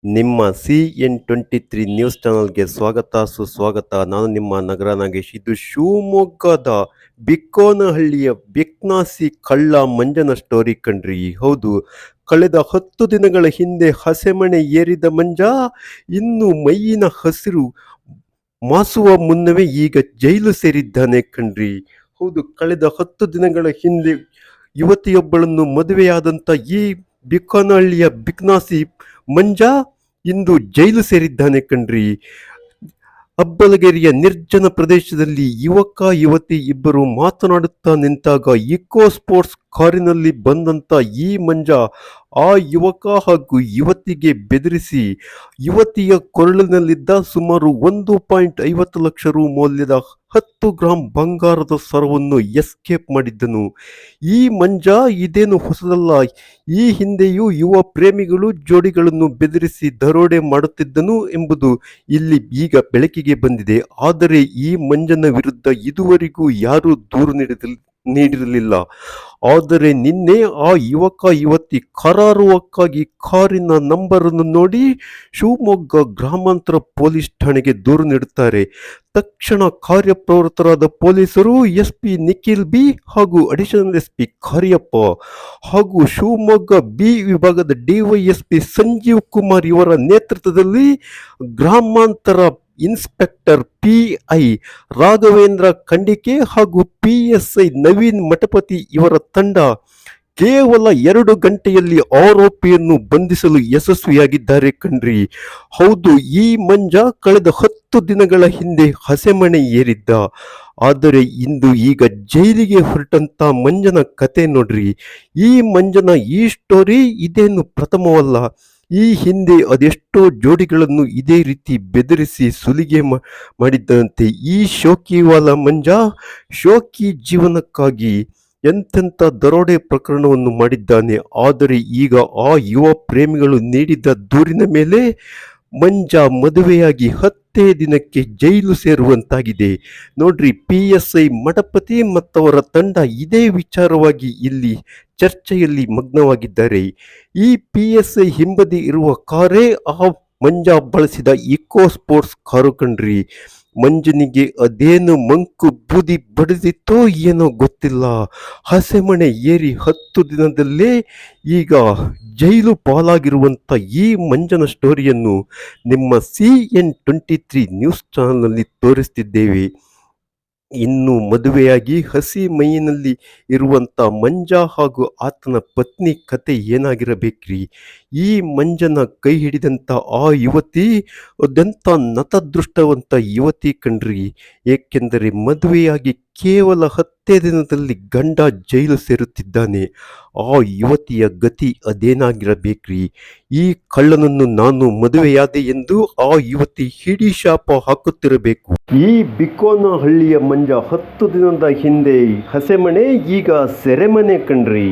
ನಿಮ್ಮ CN23 news ಚಾನಲ್ಗೆ ಸ್ವಾಗತ ಸುಸ್ವಾಗತ. ನಾನು ನಿಮ್ಮ ನಗರ ನಾಗೇಶ್. ಇದು ಶಿವಮೊಗ್ಗದ ಬಿಕ್ಕೋನಹಳ್ಳಿಯ ಬೆಕ್ನಾಸಿ ಕಳ್ಳ ಮಂಜನ ಸ್ಟೋರಿ ಕಣ್ರಿ. ಹೌದು, ಕಳೆದ 10 ದಿನಗಳ ಹಿಂದೆ ಹಸೆಮಣೆ ಏರಿದ ಮಂಜ ಇನ್ನು ಮೈಯಿನ ಹಸಿರು ಮಾಸುವ ಮುನ್ನವೇ ಈಗ ಜೈಲು ಸೇರಿದ್ದಾನೆ ಕಣ್ರಿ. ಹೌದು, ಕಳೆದ 10 ದಿನಗಳ ಹಿಂದೆ ಯುವತಿಯೊಬ್ಬಳನ್ನು ಮದುವೆಯಾದಂಥ ಈ ಬಿಕ್ಕೋನಹಳ್ಳಿಯ ಬಿಕ್ನಾಸಿ ಮಂಜ ಇಂದು ಜೈಲು ಸೇರಿದ್ದಾನೆ ಕಣ್ರಿ. ಅಬ್ಬಲಗೆರೆಯ ನಿರ್ಜನ ಪ್ರದೇಶದಲ್ಲಿ ಯುವಕ ಯುವತಿ ಇಬ್ಬರು ಮಾತನಾಡುತ್ತಾ ನಿಂತಾಗ ಇಕೋ ಸ್ಪೋರ್ಟ್ಸ್ ಕಾರಿನಲ್ಲಿ ಬಂದಂತ ಈ ಮಂಜ ಆ ಯುವಕ ಹಾಗೂ ಯುವತಿಗೆ ಬೆದರಿಸಿ ಯುವತಿಯ ಕೊರಳಿನಲ್ಲಿದ್ದ ಸುಮಾರು 1.50 ಲಕ್ಷ ರು ಮೌಲ್ಯದ 10 ಗ್ರಾಂ ಬಂಗಾರದ ಸರವನ್ನು ಎಸ್ಕೇಪ್ ಮಾಡಿದ್ದನು. ಈ ಮಂಜ ಇದೇನು ಹೊಸದಲ್ಲ. ಈ ಹಿಂದೆಯೂ ಯುವ ಪ್ರೇಮಿಗಳು ಜೋಡಿಗಳನ್ನು ಬೆದರಿಸಿ ದರೋಡೆ ಮಾಡುತ್ತಿದ್ದನು ಎಂಬುದು ಇಲ್ಲಿ ಈಗ ಬೆಳಕಿಗೆ ಬಂದಿದೆ. ಆದರೆ ಈ ಮಂಜನ ವಿರುದ್ಧ ಇದುವರೆಗೂ ಯಾರೂ ದೂರು ನೀಡಿರಲಿಲ್ಲ. ಆದರೆ ನಿನ್ನೆ ಆ ಯುವಕ ಯುವತಿ ಕರಾರುವಕ್ಕಾಗಿ ಕಾರಿನ ನಂಬರನ್ನು ನೋಡಿ ಶಿವಮೊಗ್ಗ ಗ್ರಾಮಾಂತರ ಪೊಲೀಸ್ ಠಾಣೆಗೆ ದೂರು ನೀಡುತ್ತಾರೆ. ತಕ್ಷಣ ಕಾರ್ಯಪ್ರವೃತ್ತರಾದ ಪೊಲೀಸರು ಎಸ್ಪಿ ನಿಖಿಲ್ ಬಿ ಹಾಗೂ ಅಡಿಷನಲ್ ಎಸ್ಪಿ ಕಾರ್ಯಪ್ಪ ಹಾಗೂ ಶಿವಮೊಗ್ಗ ಬಿ ವಿಭಾಗದ ಡಿವೈಎಸ್ಪಿ ಸಂಜೀವ್ ಕುಮಾರ್ ಇವರ ನೇತೃತ್ವದಲ್ಲಿ ಗ್ರಾಮಾಂತರ ಇನ್ಸ್ಪೆಕ್ಟರ್ PI ರಾಘವೇಂದ್ರ ಖಂಡಿಕೆ ಹಾಗೂ PSI ನವೀನ್ ಮಠಪತಿ ಇವರ ತಂಡ ಕೇವಲ 2 ಗಂಟೆಯಲ್ಲಿ ಆರೋಪಿಯನ್ನು ಬಂಧಿಸಲು ಯಶಸ್ವಿಯಾಗಿದ್ದಾರೆ ಕಣ್ರಿ. ಹೌದು, ಈ ಮಂಜ ಕಳೆದ 10 ದಿನಗಳ ಹಿಂದೆ ಹಸೆಮಣೆ ಏರಿದ್ದ. ಆದರೆ ಇಂದು ಈಗ ಜೈಲಿಗೆ ಹೊರಟಂತ ಮಂಜನ ಕತೆ ನೋಡ್ರಿ. ಈ ಮಂಜನ ಈ ಸ್ಟೋರಿ ಇದೇನು ಪ್ರಥಮವಲ್ಲ. ಈ ಹಿಂದೆ ಅದೆಷ್ಟೋ ಜೋಡಿಗಳನ್ನು ಇದೇ ರೀತಿ ಬೆದರಿಸಿ ಸುಲಿಗೆ ಮಾಡಿದ್ದಂತೆ. ಈ ಶೋಕಿವಾಲ ಮಂಜ ಶೋಕಿ ಜೀವನಕ್ಕಾಗಿ ಎಂತೆಂಥ ದರೋಡೆ ಪ್ರಕರಣವನ್ನು ಮಾಡಿದ್ದಾನೆ. ಆದರೆ ಈಗ ಆ ಯುವ ಪ್ರೇಮಿಗಳು ನೀಡಿದ್ದ ದೂರಿನ ಮೇಲೆ ಮಂಜ ಮದುವೆಯಾಗಿ 10 ದಿನಕ್ಕೆ ಜೈಲು ಸೇರುವಂತಾಗಿದೆ ನೋಡ್ರಿ. PSI ಮಠಪತಿ ಮತ್ತವರ ತಂಡ ಇದೇ ವಿಚಾರವಾಗಿ ಇಲ್ಲಿ ಚರ್ಚೆಯಲ್ಲಿ ಮಗ್ನವಾಗಿದ್ದಾರೆ. ಈ PSI ಹಿಂಬದಿ ಇರುವ ಕಾರೇ ಆ ಮಂಜ ಬಳಸಿದ ಇಕೋ ಸ್ಪೋರ್ಟ್ಸ್ ಕಾರು ಕಣ್ರಿ. ಮಂಜನಿಗೆ ಅದೇನು ಮಂಕು ಬೂದಿ ಬಡಿದಿತ್ತೋ ಏನೋ ಗೊತ್ತಿಲ್ಲ. ಹಸೆಮಣೆ ಏರಿ 10 ದಿನದಲ್ಲೇ ಈಗ ಜೈಲು ಪಾಲಾಗಿರುವಂಥ ಈ ಮಂಜನ ಸ್ಟೋರಿಯನ್ನು ನಿಮ್ಮ CN23 ನ್ಯೂಸ್ ಚಾನಲ್ನಲ್ಲಿ ತೋರಿಸ್ತಿದ್ದೇವೆ. ಇನ್ನು ಮದುವೆಯಾಗಿ ಹಸಿ ಮೈಯಿನಲ್ಲಿ ಇರುವಂಥ ಮಂಜ ಹಾಗೂ ಆತನ ಪತ್ನಿ ಕತೆ ಏನಾಗಿರಬೇಕ್ರಿ. ಈ ಮಂಜನ ಕೈ ಹಿಡಿದಂಥ ಆ ಯುವತಿ ಅದೆಂಥ ನತದೃಷ್ಟವಂತ ಯುವತಿ ಕಣ್ರಿ. ಏಕೆಂದರೆ ಮದುವೆಯಾಗಿ ಕೇವಲ 10 ದಿನದಲ್ಲಿ ಗಂಡ ಜೈಲು ಸೇರುತ್ತಿದ್ದಾನೆ. ಆ ಯುವತಿಯ ಗತಿ ಅದೇನಾಗಿರಬೇಕ್ರಿ. ಈ ಕಳ್ಳನನ್ನು ನಾನು ಮದುವೆಯಾದೆ ಎಂದು ಆ ಯುವತಿ ಹಿಡಿ ಶಾಪ ಹಾಕುತ್ತಿರಬೇಕು. ಈ ಬಿಕ್ಕೋನಹಳ್ಳಿಯ ಮಂಜ 10 ದಿನದ ಹಿಂದೆ ಹಸೆಮಣೆ, ಈಗ ಸೆರೆಮನೆ ಕಣ್ರಿ.